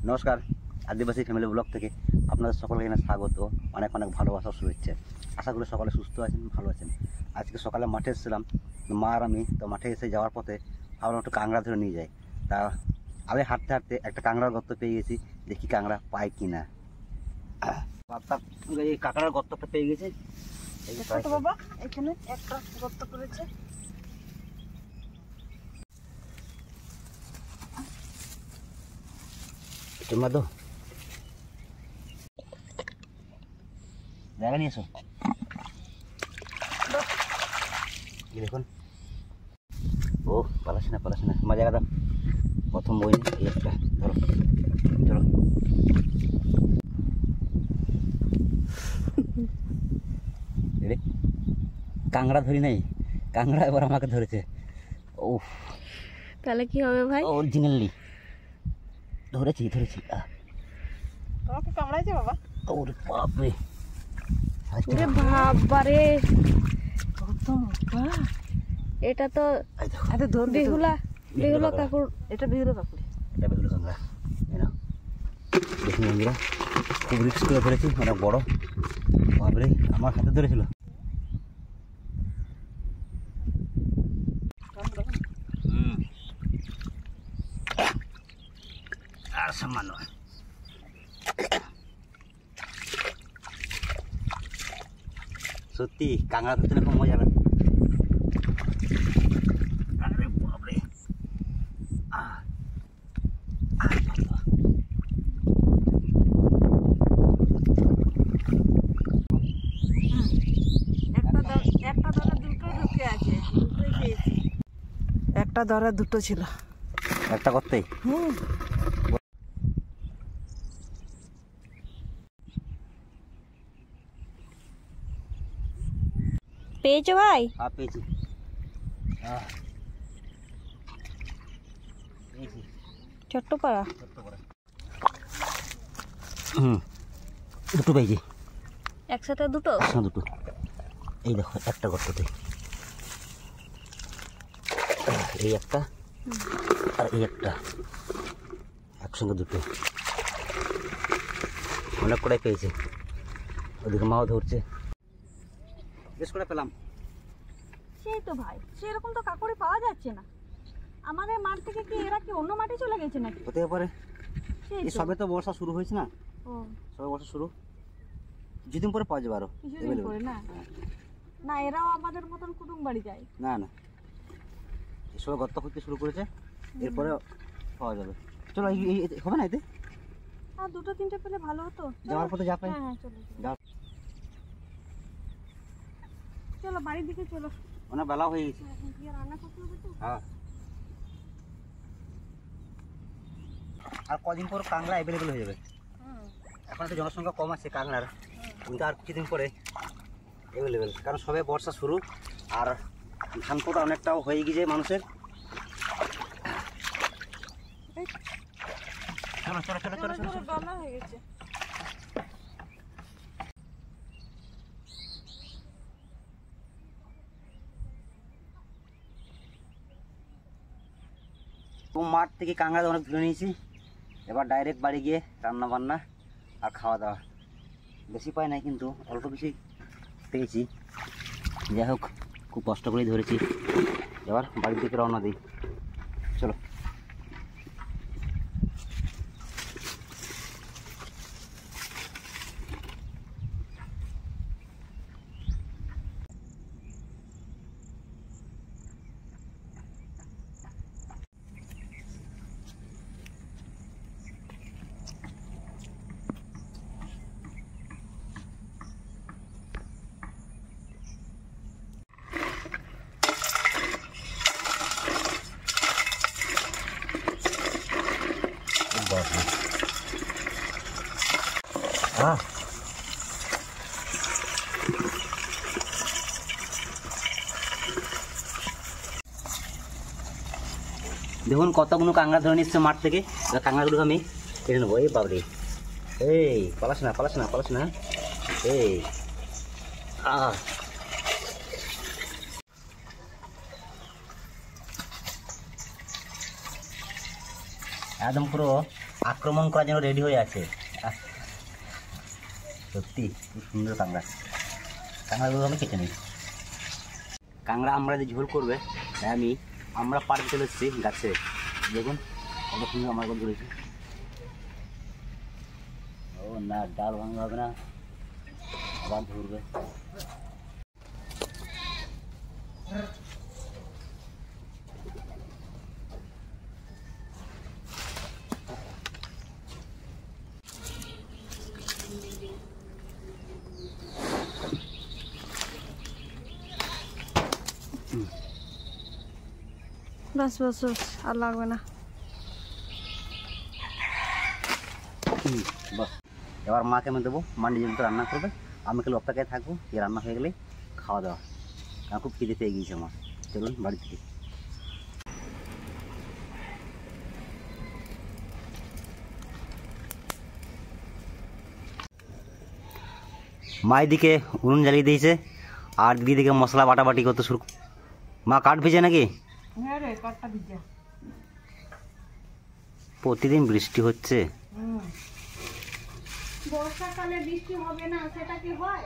নমস্কার, আদিবাসী family blog থেকে আপনাদের সকলকে এখানে স্বাগত। অনেক অনেক ভালোবাসা শুভেচ্ছা। আশা করি সকালে সুস্থ আছেন, ভালো আছেন। আজকে সকালে মাঠে এসেছিলাম, মা আর আমি। তো মাঠে এসে যাওয়ার পথে ভাবলাম একটু কাঁকড়া ধরে নিয়ে যাই। তা আমি হাঁটতে হাঁটতে একটা কাঁকড়ার গর্ত পেয়ে গেছি, দেখি কাঁকড়া পাই কি না। এই কাঁকড়ার গর্তটা পেয়ে গেছি। বাবা এখানে একটা গর্ত করেছে। তোমরা তো জায়গা নিয়ে এসো। দেখুন, ও পালাস না আমার জায়গা দাও। প্রথম বই এই একটা ধরো, চলো। কাঁকড়া ধরি নাই, কাঁকড়া এবার আমাকে ধরেছে। ও তাহলে কি হবে ভাই? অরিজিনালি ধরেছি। তোমাকে কামড়াইছে বাবা? ওরে বাপ রে, ওরে বাবা রে, কত মোটা! এটা তো বেহুলা কাকুর। এটা বেহুলা কাকুর, এটা বেগুলো কাঁকড়া। দেখুন বন্ধুরা, খুব রিস্ক করে ধরেছি, অনেক বড়। বাপরে, আমার হাতে ধরেছিল। আর সামান্য সত্যি কাঁকড়া ধরতে না খুব মজা লাগে। বাপরে, একটা দরে দুটো ছিল, একটা করতেই। পেয়েছো ভাই? হ্যাঁ পেয়েছি। ছোট্ট পাড়া, দুটো পেয়েছি। একসাথে দুটো? দুটো। এই দেখো, একটা গর্ততে এই একটা আর এই একটা, একসঙ্গে দুটো। অনেক করে পেয়েছে। ওদিকে মাও ধরছে, বেশ করে পেলাম। সেই তো ভাই, সেরকম তো কাকুরি পাওয়া যাচ্ছে না আমাদের মাঠ থেকে। কি এরা কি অন্য মাঠে চলে গেছে নাকি? হতে পারে। এই সবে তো বর্ষা শুরু হয়েছে না? সবে বর্ষা শুরু, কিছুদিন পরে পাওয়া যাবে আরো। কিছুদিন পরে না? না, এরাও আমাদের মতন কুটুম বাড়ি যায় না। এই সবে গর্ত করতে শুরু করেছে, এরপরে পাওয়া যাবে। চলো, এই হবে না এতে? আর দুটো তিনটে পেলে ভালো হতো। যাওয়ার পথে যা পাই। হ্যাঁ চলো চলো বাড়ির দিকে চলো। অনেক বেলা হয়ে গেছে। রান্না করতে হবে তো। হ্যাঁ, আর কদিন পর কাঁকড়া অ্যাভেলেবেল হয়ে যাবে। এখন তো জনসংখ্যা কম আছে কাঁকড়ার, কিন্তু আর কিছুদিন পরে অ্যাভেলেবেল। কারণ সবে বর্ষা শুরু, আর ধান পোটা অনেকটাও হয়ে গিয়েছে মানুষের। রান্না হয়ে গেছে। তো মাঠ থেকে কাঁকড়া অনেক তুলে নিয়েছি, এবার ডাইরেক্ট বাড়ি গিয়ে রান্না বান্না আর খাওয়া দাওয়া। বেশি পাই নাই, কিন্তু অল্প কিছুই পেয়েছি। যাই হোক, খুব কষ্ট করেই ধরেছি। এবার বাড়ির দিকে রওনা দিই, চলো। হ্যাঁ, দেখুন কতগুলো কাঁকড়া ধরে নিচ্ছে মাঠ থেকে। কাঁকড়াগুলো আমি কেটে নেবো। এই বাবরে, এই পালাস না। এই একদম পুরো আক্রমণ করার জন্য রেডি হয়ে আছে। সত্যি খুব সুন্দর কাঁকড়া। কাঁকড়াগুলো আমি কেটে নিই। কাঁকড়া আমরা যে ঝোল করবে তাই আমরা পাড়তে চলে এসেছি গাছে। দেখুন কত সুন্দর আমার করে ধরেছি। ও না, ডাল ভাঙা হবে না, আবার ধরবে। বাস বাস বাস, আর লাগবে না। বাস, এবার মাকে আমি দেবো, মা নিজের মতো রান্না করবে, আমি খালি অপেক্ষায় থাকবো। এই রান্না হয়ে গেলেই খাওয়া দাওয়া। আমার খুব খিদে পেয়ে গিয়েছে মা। চলুন বাড়ি থেকে। মা এদিকে উনুন জ্বালিয়ে দিয়েছে আর দিদিকে মশলা বাটাবাটি করতে শুরু। মা কাঠ ভিজে নাকি? হ্যাঁ রে, কাঠটা ভিজে। প্রতিদিন বৃষ্টি হচ্ছে। বর্ষাকালে বৃষ্টি হবে না সেটা কি হয়?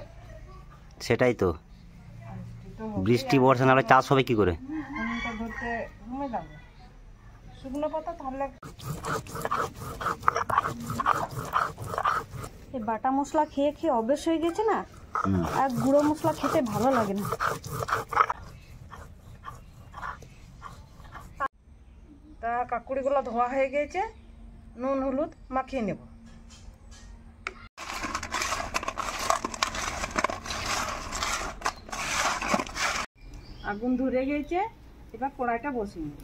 সেটাই তো, বৃষ্টি বর্ষা না হলে চাষ হবে কি করে? শুকনো পাতা তাহলে এই বাটা মশলা খেয়ে খেয়ে অভ্যেস হয়ে গেছে না, আর গুঁড়ো মশলা খেতে ভালো লাগে না। তা কাকুড়িগুলো ধোয়া হয়ে গেছে, নুন হলুদ মাখিয়ে নেব। আগুন ধরে গেছে, এবার কড়াইটা বসিয়ে নেব।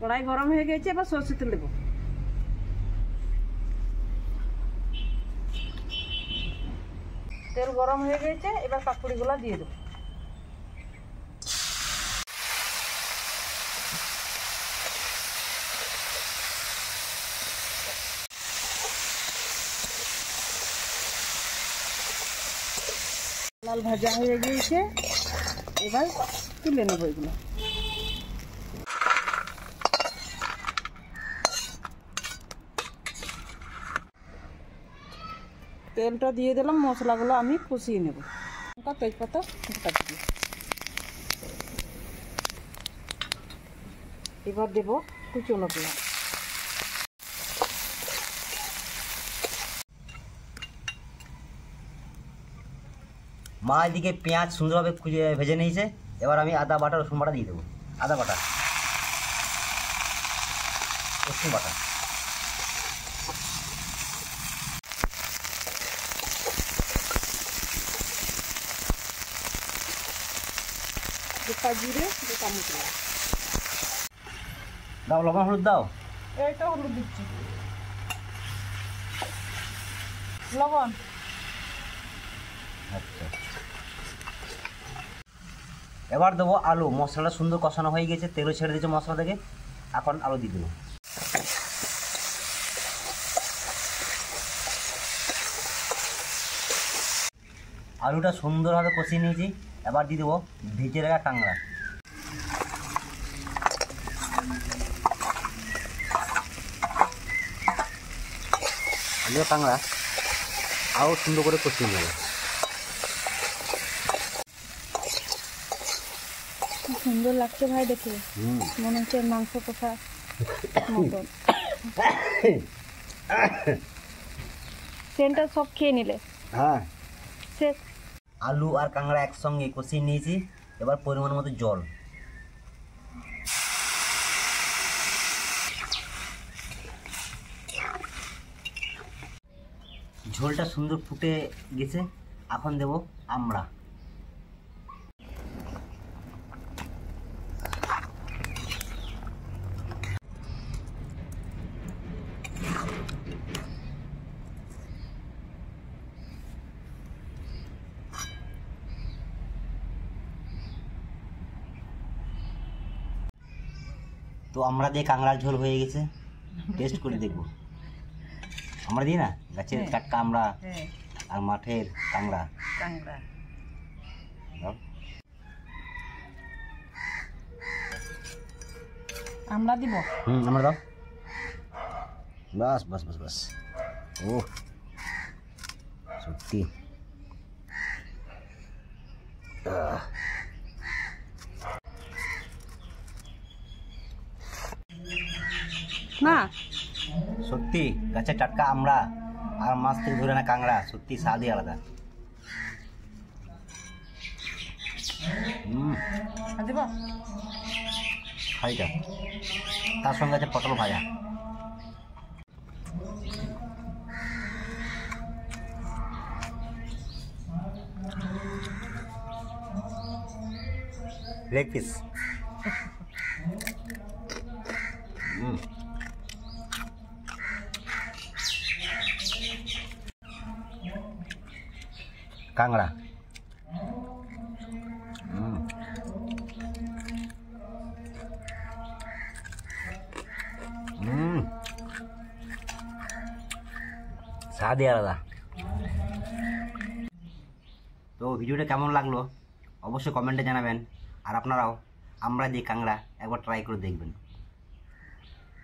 কড়াই গরম হয়ে গেছে, এবার সরষে তেল দেবো। তেল গরম হয়ে গেছে, এবার কাকুড়িগুলো দিয়ে দেবো। লাল ভাজা হয়ে গিয়েছে, এবার তুলে নেব এগুলো। তেলটা দিয়ে দিলাম, মশলাগুলো আমি কষিয়ে নেব। তেজপাতা দিয়ে এবার দেব কুচনো পেঁয়াজ। মা এদিকে পেঁয়াজ সুন্দরভাবে ভেজে নিয়েছে। এবার আমি আদা বাটা রসুন বাটা দিয়ে দেবো। আদা বাটা, রসুন বাটা, গোটা জিরে, গোটা মশলা দাও, লবণ হলুদ দাও। এইটা হলুদ দিচ্ছি, লবণ। আচ্ছা, এবার দেবো আলু। মশলাটা সুন্দর কষানো হয়ে গেছে, তেলও ছেড়ে দিয়েছে মশলা থেকে। এখন আলু দিয়ে দেবো। আলুটা সুন্দরভাবে কষিয়ে নিয়েছি। এবার দিয়ে দেবো ভিজে রাখা কাঁকড়া। আলু কাঁকড়া আরও সুন্দর করে কষিয়ে নেবে। সুন্দর লাগছে ভাই দেখে, মনে হচ্ছে মাংস কষা মতন। সেন্টার সব খেয়ে নিলে। হ্যাঁ, শেষ। আলু আর কাঁকড়া একসঙ্গে কষিয়ে নিয়েছি। এবার পরিমাণ মতো জল। ঝোলটা সুন্দর ফুটে গেছে, এখন দেব আমড়া। তো আমরা দিয়ে কাঁকড়ার ঝোল হয়ে গেছে, টেস্ট করে দেখবো। আমরা দিই না, গাছের টাটকা আমরা আর মাঠের কাঁকড়া। আমরা দিব। আমরা দাও। বাস বাস বাস বাস। ও সত্যি না সত্যি গাছের টাটকা আমরা আর মাছ থেকে ধরে না কাঁকড়া, সত্যি স্বাদই আলাদা। দিব খাইটা তার সঙ্গে আছে পটল ভাজা। Leg piece. কাঁকড়া। স্বাদই আলাদা। তো ভিডিওটা কেমন লাগলো অবশ্যই কমেন্টে জানাবেন, আর আপনারাও আমরা যে কাঁকড়া একবার ট্রাই করে দেখবেন।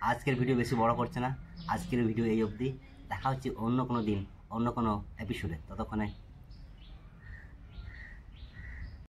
আজকের ভিডিও বেশি বড় করছে না, আজকের ভিডিও এই অবধি। দেখা হচ্ছে অন্য কোনো দিন অন্য কোনো এপিসোডে। ততক্ষণে